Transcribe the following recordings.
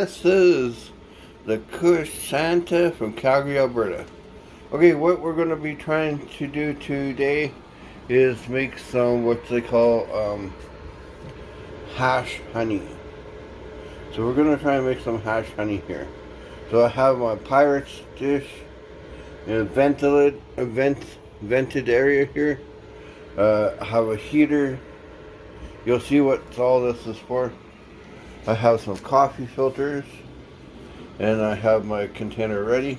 This is the Kush Santa from Calgary, Alberta. Okay, what we're going to be trying to do today is make some what they call hash honey. So we're going to try and make some hash honey here. So I have my Pirate's dish in a vented area here. I have a heater. You'll see what all this is for. I have some coffee filters, and I have my container ready.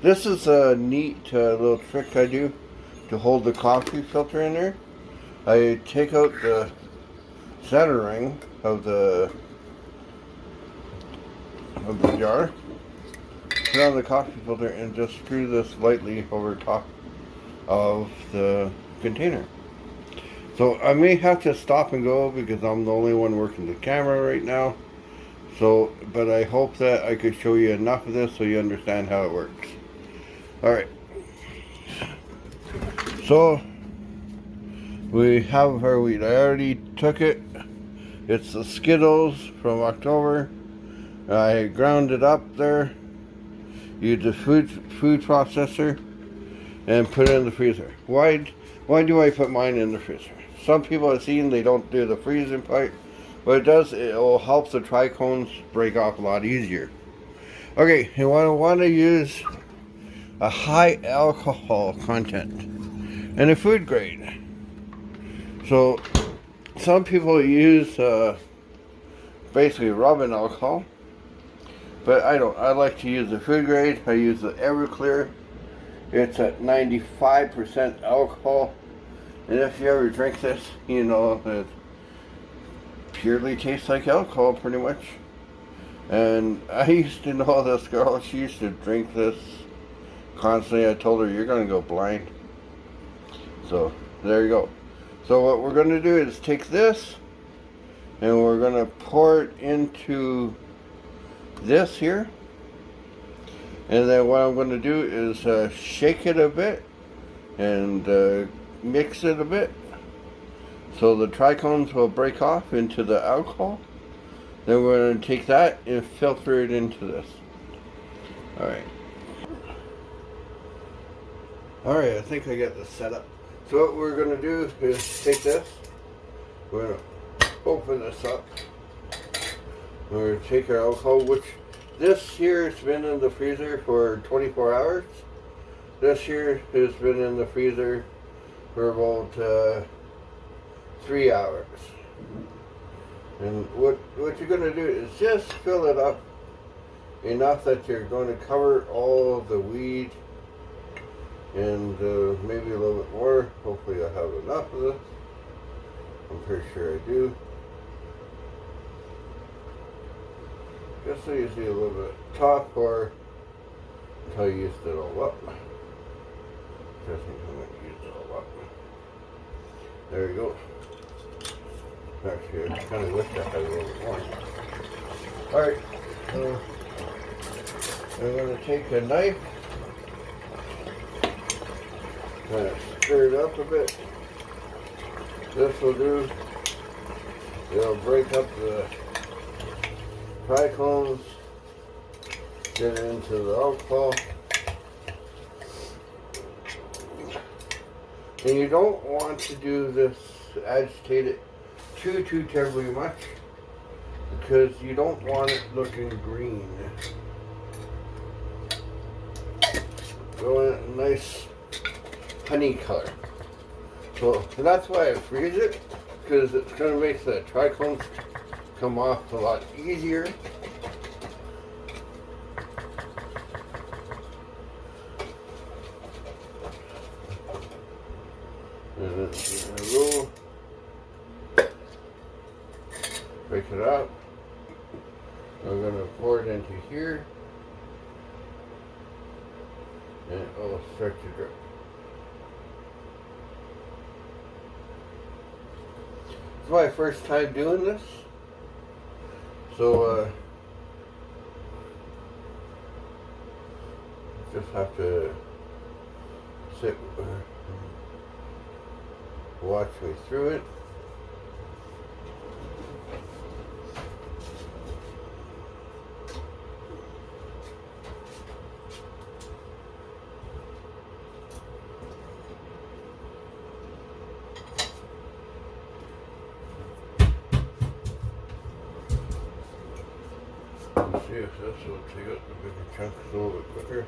This is a neat little trick I do to hold the coffee filter in there. I take out the center ring of the jar, put on the coffee filter, and just screw this lightly over top of the container. So I may have to stop and go because I'm the only one working the camera right now. So, but I hope that I could show you enough of this so you understand how it works. Alright. So, we have our wheat. I already took it. It's the Zkittlez from October. I ground it up there. Used the food processor and put it in the freezer. Why do I put mine in the freezer? Some people have seen they don't do the freezing part. What it does, it will help the trichomes break off a lot easier. Okay, you want to use a high alcohol content and a food grade. So some people use basically rubbing alcohol, but I don't. I like to use the food grade. I use the Everclear. It's at 95% alcohol, and if you ever drink this, you know it purely tastes like alcohol, pretty much. And I used to know this girl. She used to drink this constantly. I told her, "You're gonna go blind." So there you go. So what we're gonna do is take this, and we're gonna pour it into this here. And then what I'm going to do is shake it a bit and mix it a bit so the trichomes will break off into the alcohol. Then we're going to take that and filter it into this. Alright, I think I got this set up. So what we're going to do is take this, we're going to open this up, we're going to take our alcohol, which this here has been in the freezer for 24 hours. This here has been in the freezer for about 3 hours. And what you're going to do is just fill it up enough that you're going to cover all the weed and maybe a little bit more. Hopefully I have enough of this. I'm pretty sure I do. Just so you see a little bit top or until you used it all up. Just until you used it all up. There you go. Actually, I kind of wish I had a little bit more. Alright, so I'm going to take a knife, kind of stir it up a bit. This will do. It'll break up the trichomes, get it into the alcohol. And you don't want to do this, agitate it too terribly much, because you don't want it looking green. Go in a nice honey color. So that's why I freeze it, because it's going to make the trichomes come off a lot easier. And then roll, break it up. I'm going to pour it into here, and it will start to drip. It's my first time doing this. So, just have to sit, watch me through it. if this will take out the bigger chunks a little bit quicker.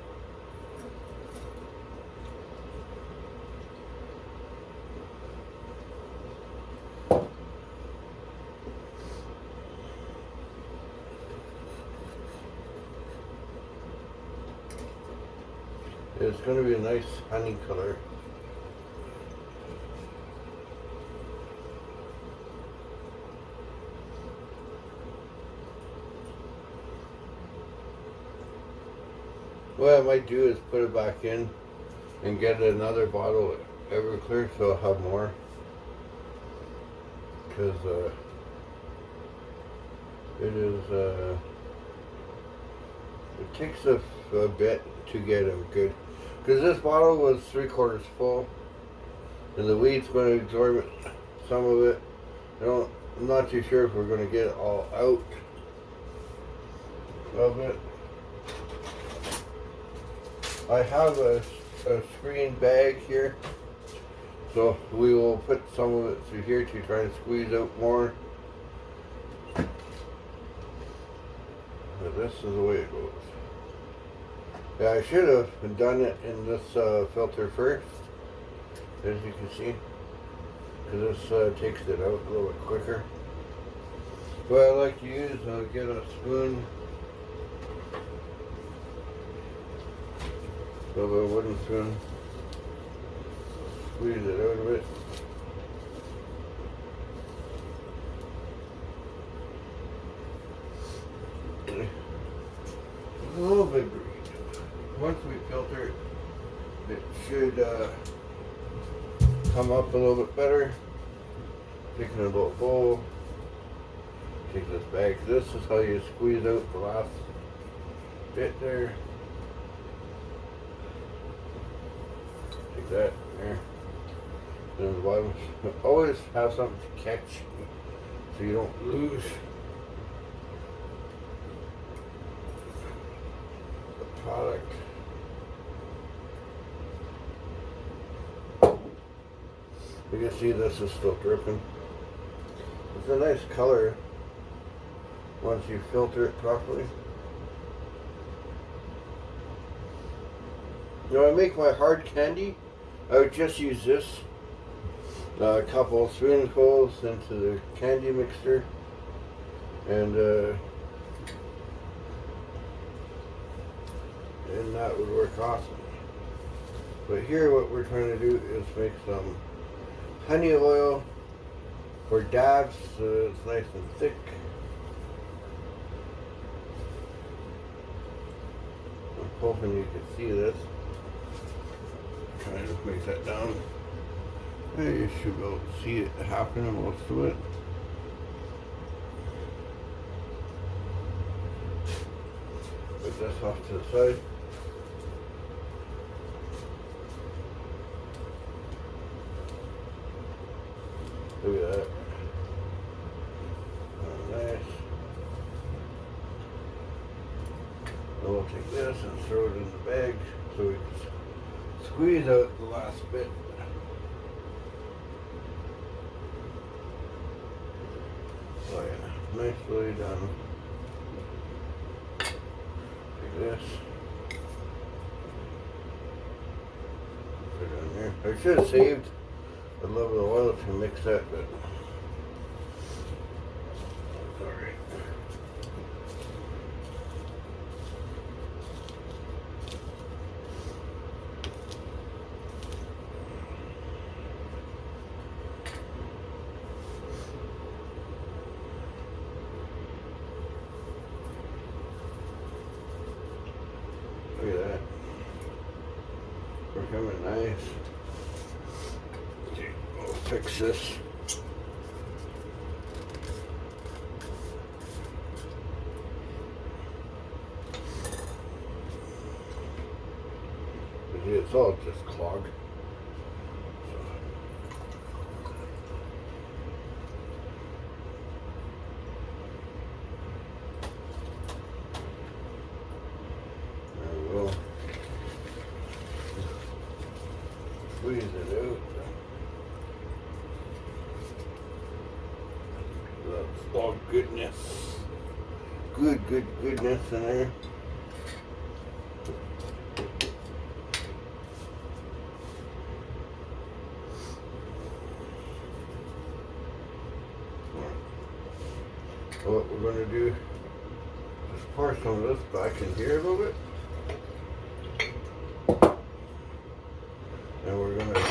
It's going to be a nice honey color. What I might do is put it back in and get another bottle of Everclear so I'll have more. Because it takes a bit to get them good. Because this bottle was 3/4 full and the weed's going to absorb some of it. I'm not too sure if we're going to get it all out of it. I have a screen bag here, so we will put some of it through here to try and squeeze out more. But this is the way it goes. Yeah, I should have done it in this filter first, as you can see, because this takes it out a little bit quicker. What I like to use, I'll get a spoon, a wooden spoon, squeeze it out of it. A little bit green. Once we filter it, it should come up a little bit better. Take it in a little bowl. Take this bag. This is how you squeeze out the last bit there. Take that there. And the bottom. Always have something to catch so you don't lose the product. You can see this is still dripping. It's a nice color once you filter it properly. When I make my hard candy, I would just use this, a couple of spoonfuls into the candy mixture, and that would work awesome. But here what we're trying to do is make some honey oil for dabs so it's nice and thick. I'm hoping you can see this. Trying to make that down. You should be able to see it happening, most of it. Put this off to the side. Look at that. Oh, nice. And we'll take this and throw it in the bag so we can squeeze out the last bit. Oh yeah, nicely done. Take this. Put it in there. I should have saved a little bit of oil to mix that, but it's alright. Look at that. We're coming nice. Okay, we'll fix this. It's all just clogged. Squeeze it out. That's all goodness. goodness in there. What we're going to do is pour some of this back in here a little bit. And we're going to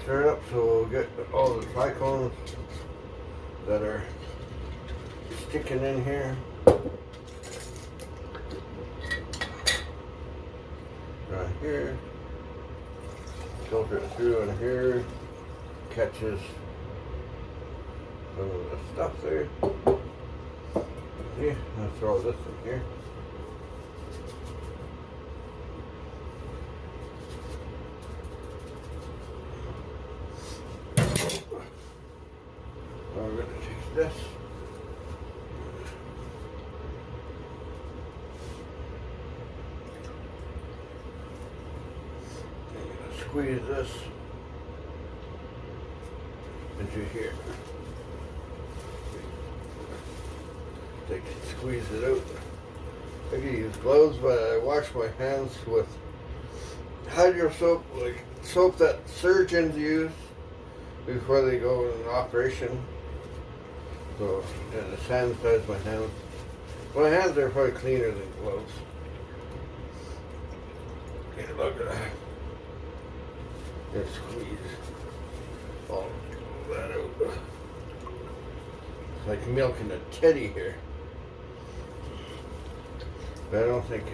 stir it up so we'll get all the trichomes that are sticking in here. Right here. Filter it through in here. Catches some of the stuff there. Yeah, I'll throw this in here. Now we're going to take this. I'm going to squeeze this into here. Squeeze it out. I can use gloves, but I wash my hands with hydro soap, like soap that surgeons use before they go in an operation. So, and it sanitizes my hands. My hands are probably cleaner than gloves. Okay, look at that. And squeeze all that out. It's like milking a teddy here. But I don't think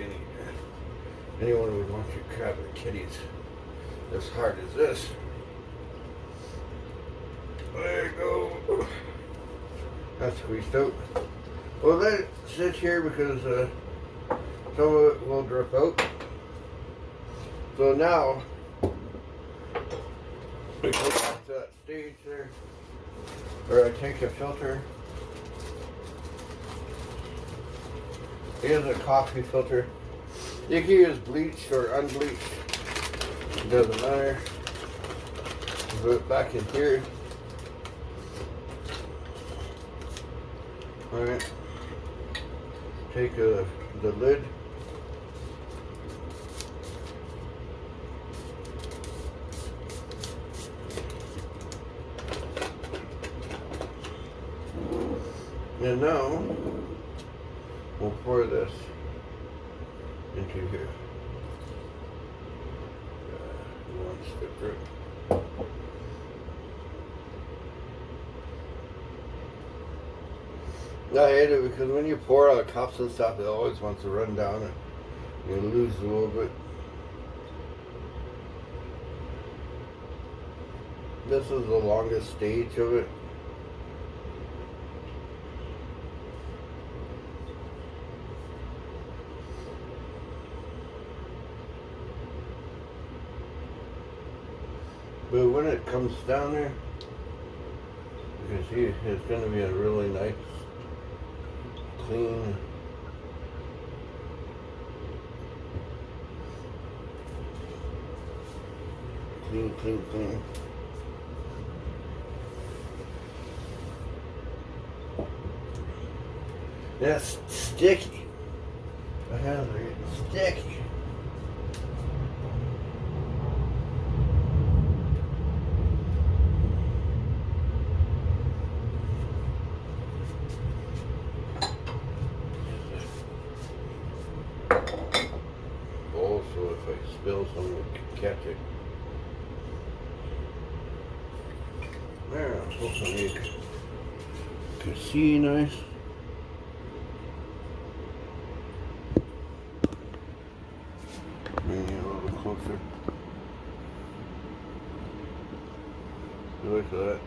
anyone would want to grab their kitties as hard as this. There you go. That's squeezed out. Well, let it sit here because some of it will drip out. So now, we go back to that stage there, where I take a filter. Here's a coffee filter. You can use bleached or unbleached. It doesn't matter. Put it back in here. Alright. Take the lid. And now we'll pour this into here. One stiffer. I hate it because when you pour out cups and stuff, it always wants to run down and you lose a little bit. This is the longest stage of it. But when it comes down there, you can see it's going to be a really nice, clean, clean. That's sticky. My hands are getting sticky. So if I spill some, we can catch it. There, hopefully you can see nice. Bring it a little closer. Look at that.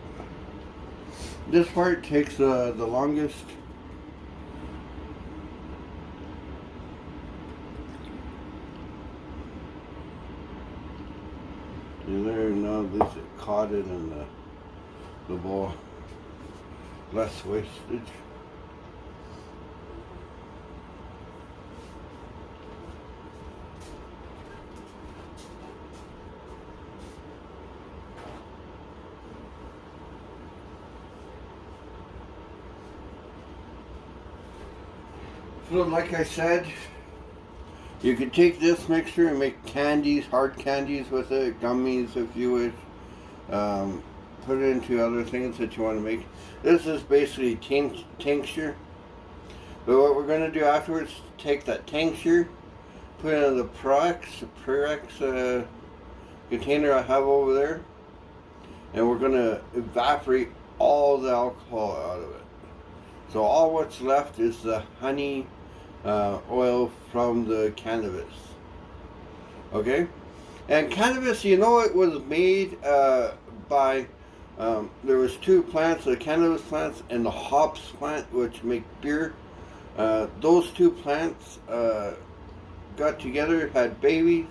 This part takes the longest. And there, now at least it caught it in the bowl. Less wastage. So like I said, you could take this mixture and make candies, hard candies with it, gummies if you wish. Put it into other things that you want to make. This is basically tincture. But what we're going to do afterwards, take that tincture, put it in the Prerex container I have over there, and we're going to evaporate all the alcohol out of it. So all what's left is the honey oil from the cannabis. Okay? And cannabis, you know, it was made by, there was two plants, the cannabis plants and the hops plant, which make beer. Those two plants got together, had babies,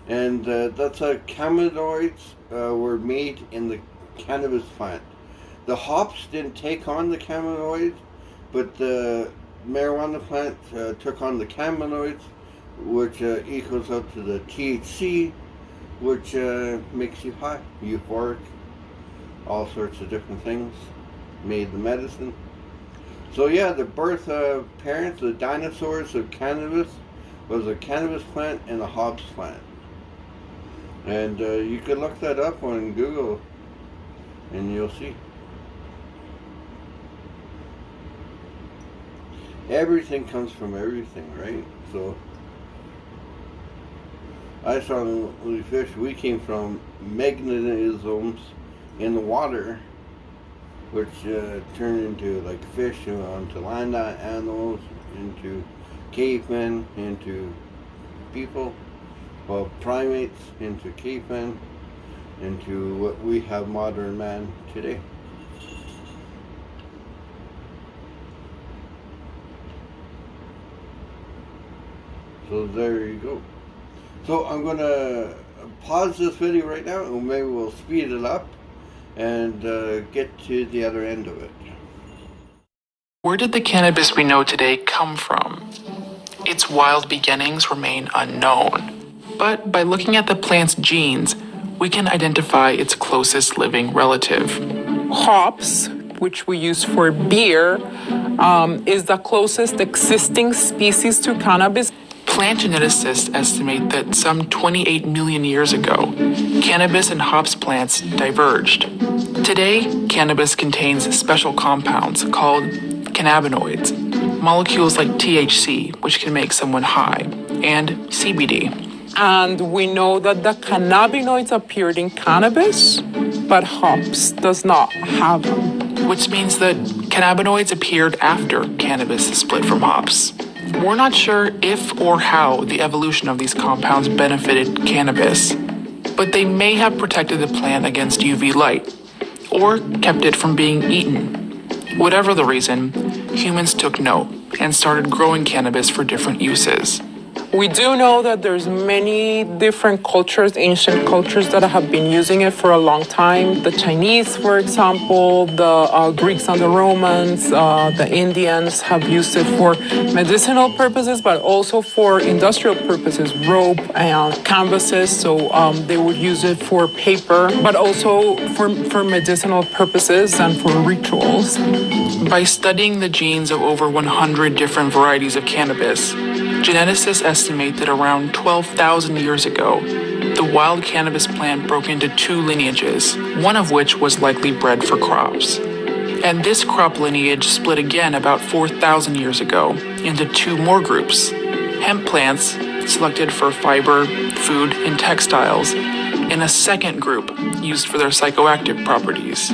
and that's how cannabinoids were made in the cannabis plant. The hops didn't take on the cannabinoids, but the marijuana plant took on the cannabinoids, which equals up to the THC, which makes you high, euphoric, all sorts of different things, made the medicine. So yeah, the birth parents, the dinosaurs of cannabis, was a cannabis plant and a hops plant. And you can look that up on Google and you'll see. Everything comes from everything, right? So I saw the fish, we came from mechanisms in the water, which turned into like fish, onto land animals, into cavemen, into people, well, primates, into cavemen, into what we have modern man today. So there you go. So I'm going to pause this video right now, and maybe we'll speed it up and get to the other end of it. Where did the cannabis we know today come from? Its wild beginnings remain unknown, but by looking at the plant's genes, we can identify its closest living relative. Hops, which we use for beer, is the closest existing species to cannabis. Plant geneticists estimate that some 28 million years ago, cannabis and hops plants diverged. Today, cannabis contains special compounds called cannabinoids, molecules like THC, which can make someone high, and CBD. And we know that the cannabinoids appeared in cannabis, but hops does not have them. Which means that cannabinoids appeared after cannabis split from hops. We're not sure if or how the evolution of these compounds benefited cannabis, but they may have protected the plant against UV light, or kept it from being eaten. Whatever the reason, humans took note and started growing cannabis for different uses. We do know that there's many different cultures, ancient cultures, that have been using it for a long time. The Chinese, for example, the Greeks and the Romans, the Indians have used it for medicinal purposes, but also for industrial purposes, rope and canvases. So they would use it for paper, but also for medicinal purposes and for rituals. By studying the genes of over 100 different varieties of cannabis, geneticists estimate that around 12,000 years ago, the wild cannabis plant broke into two lineages, one of which was likely bred for crops. And this crop lineage split again about 4,000 years ago into two more groups: hemp plants, selected for fiber, food, and textiles, and a second group used for their psychoactive properties.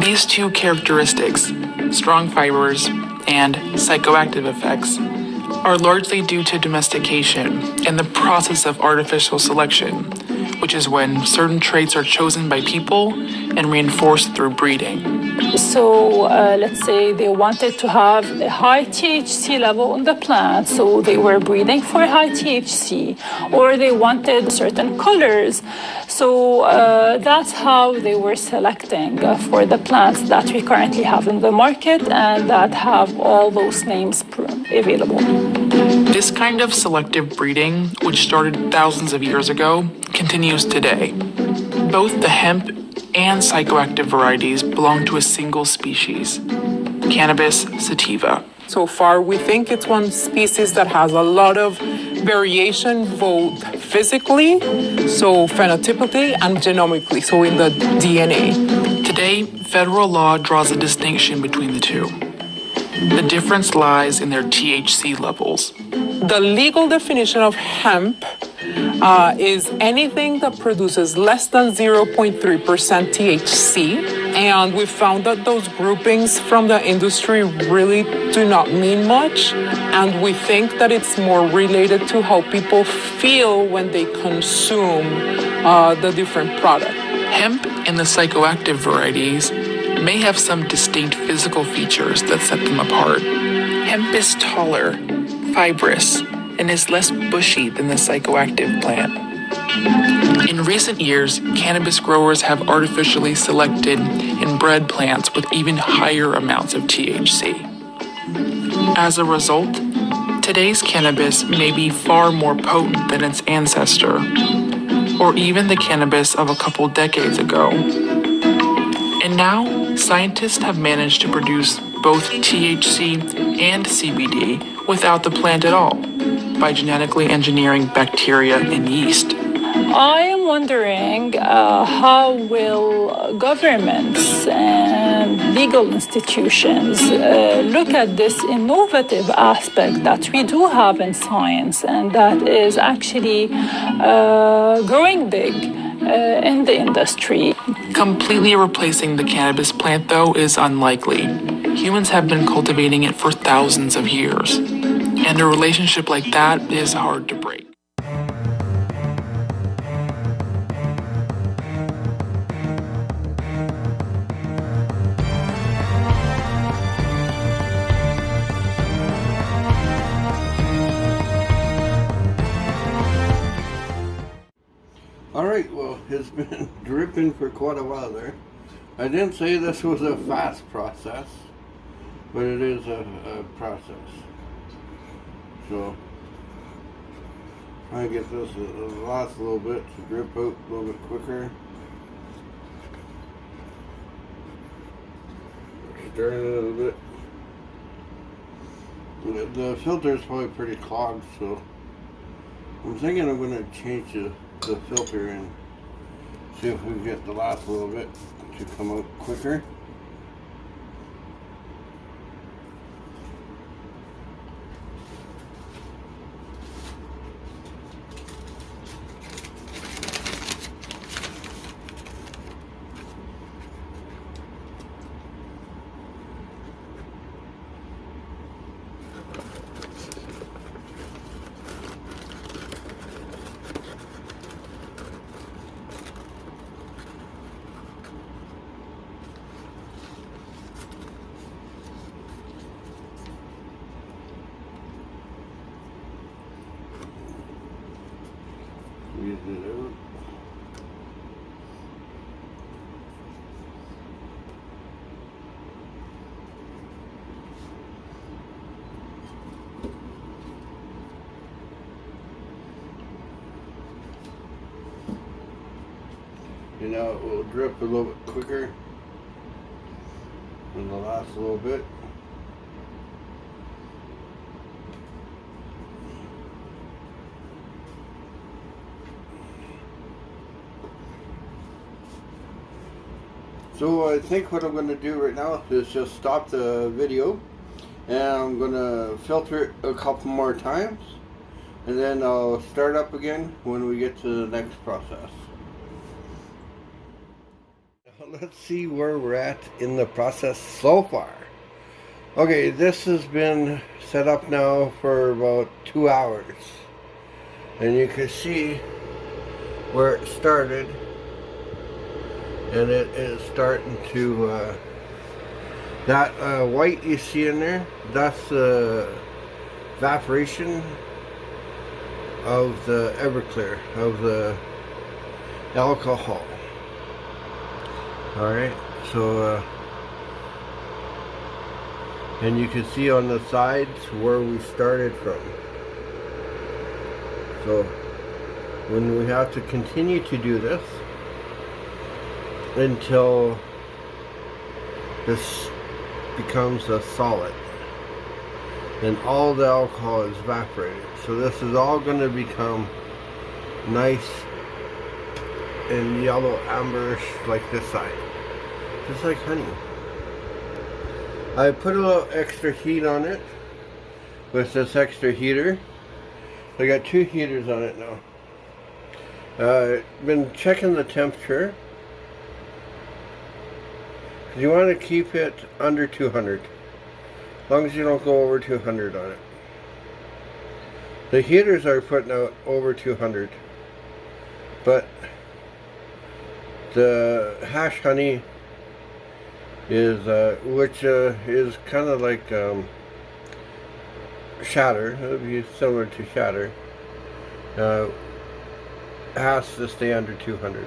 These two characteristics, strong fibers and psychoactive effects, are largely due to domestication and the process of artificial selection, which is when certain traits are chosen by people and reinforced through breeding. So let's say they wanted to have a high THC level in the plant, so they were breeding for high THC, or they wanted certain colors. So that's how they were selecting for the plants that we currently have in the market and that have all those names available. This kind of selective breeding, which started thousands of years ago, continues today. Both the hemp and psychoactive varieties belong to a single species, Cannabis sativa. So far, we think it's one species that has a lot of variation both physically, so phenotypically, and genomically, so in the DNA. Today, federal law draws a distinction between the two. The difference lies in their THC levels. The legal definition of hemp is anything that produces less than 0.3% THC. And we found that those groupings from the industry really do not mean much. And we think that it's more related to how people feel when they consume the different product. Hemp and the psychoactive varieties may have some distinct physical features that set them apart. Hemp is taller, fibrous, and is less bushy than the psychoactive plant. In recent years, cannabis growers have artificially selected and bred plants with even higher amounts of THC. As a result, today's cannabis may be far more potent than its ancestor, or even the cannabis of a couple decades ago. And now, scientists have managed to produce both THC and CBD without the plant at all, by genetically engineering bacteria and yeast. I am wondering how will governments and legal institutions look at this innovative aspect that we do have in science and that is actually growing big in the industry. Completely replacing the cannabis plant, though, is unlikely. Humans have been cultivating it for thousands of years, and a relationship like that is hard to break. Alright, well, it's been dripping for quite a while there. I didn't say this was a fast process, but it is a process. So, try to get this to last a little bit, to drip out a little bit quicker. Stir it a little bit. The filter is probably pretty clogged, so I'm thinking I'm going to change the filter and see if we can get the last little bit to come out quicker. Squeeze it out. And now it will drip a little bit quicker in the last little bit. So I think what I'm going to do right now is just stop the video, and I'm going to filter it a couple more times, and then I'll start up again when we get to the next process. Let's see where we're at in the process so far. Okay, this has been set up now for about 2 hours, and you can see where it started, and it is starting to that white you see in there, that's the evaporation of the Everclear, of the alcohol. Alright, so and you can see on the sides where we started from. So when we have to continue to do this until this becomes a solid. and all the alcohol is evaporated. So this is all going to become nice and yellow amberish like this side, just like honey. I put a little extra heat on it with this extra heater. I got 2 heaters on it now. Been checking the temperature. You want to keep it under 200, as long as you don't go over 200 on it. The heaters are putting out over 200, but the hash honey is which is kind of like shatter. It would be similar to shatter. Has to stay under 200.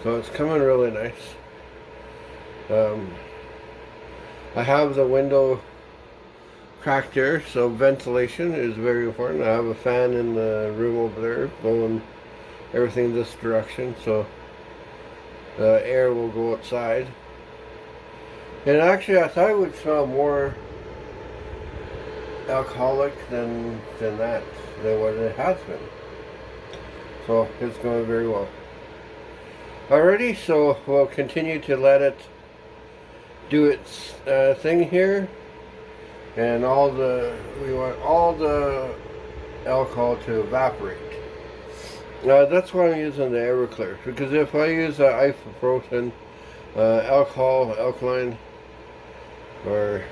So it's coming really nice. I have the window cracked there, so ventilation is very important. I have a fan in the room over there blowing everything this direction, so the air will go outside. And actually I thought it would smell more alcoholic than what it has been. So it's going very well. Alrighty, so we'll continue to let it do its thing here, and we want all the alcohol to evaporate. That's why I'm using the Everclear, because if I use Evaporation, alkaline, or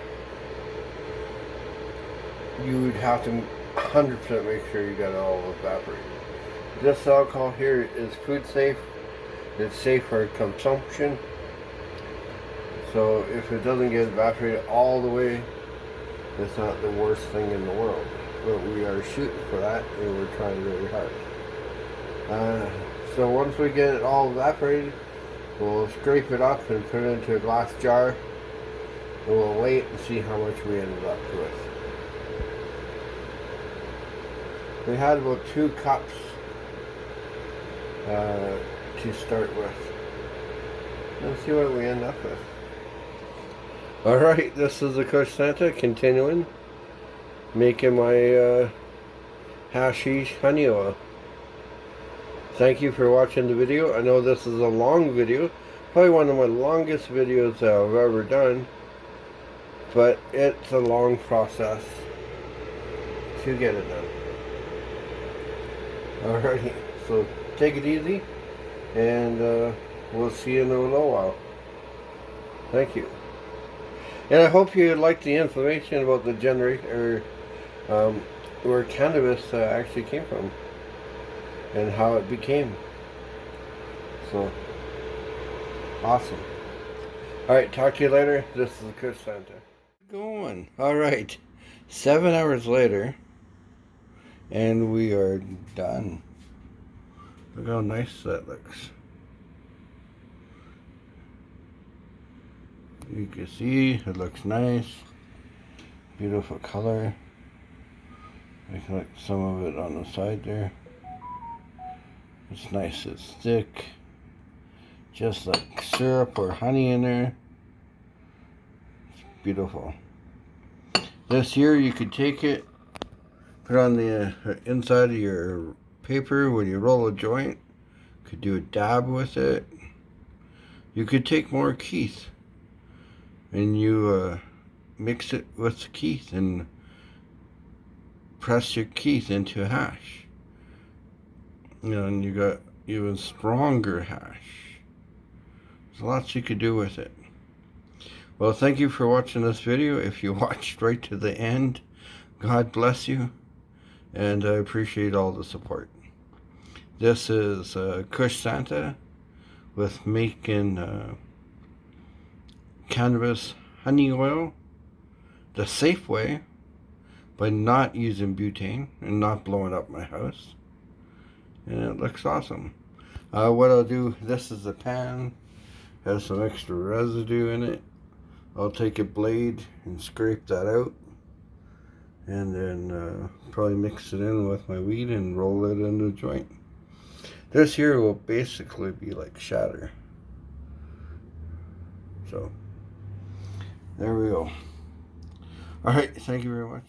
you would have to 100% make sure you got it all evaporated. This alcohol here is food safe. It's safe for consumption. So if it doesn't get evaporated all the way, it's not the worst thing in the world. But we are shooting for that, and we're trying really hard. So once we get it all evaporated, we'll scrape it up and put it into a glass jar, and we'll wait and see how much we ended up with. We had about 2 cups to start with. Let's see what we end up with. Alright, this is the Kush Santa continuing making my hashish honey oil. Thank you for watching the video. I know this is a long video, probably one of my longest videos that I've ever done, but it's a long process to get it done. Alrighty, so take it easy, and we'll see you in a little while. Thank you. And I hope you liked the information about the generator, where cannabis actually came from, and how it became. So, awesome. Alright, talk to you later. This is the Kush Santa. Going. Alright, 7 hours later, and we are done. Look how nice that looks. You can see it looks nice. Beautiful color. I like some of it on the side there. It's nice, it's thick. Just like syrup or honey in there. It's beautiful. This here, you could take it, put it on the inside of your paper when you roll a joint. Could do a dab with it. You could take more Keith and you mix it with Keith and press your Keith into hash. You know, and you got even stronger hash. There's lots you could do with it. Well, thank you for watching this video. If you watched right to the end, God bless you, and I appreciate all the support. This is Kush Santa with making cannabis honey oil the safe way, by not using butane and not blowing up my house. And it looks awesome. What I'll do, this is a pan, has some extra residue in it. I'll take a blade and scrape that out, and then probably mix it in with my weed and roll it in the joint. This here will basically be like shatter. So there we go. All right, thank you very much.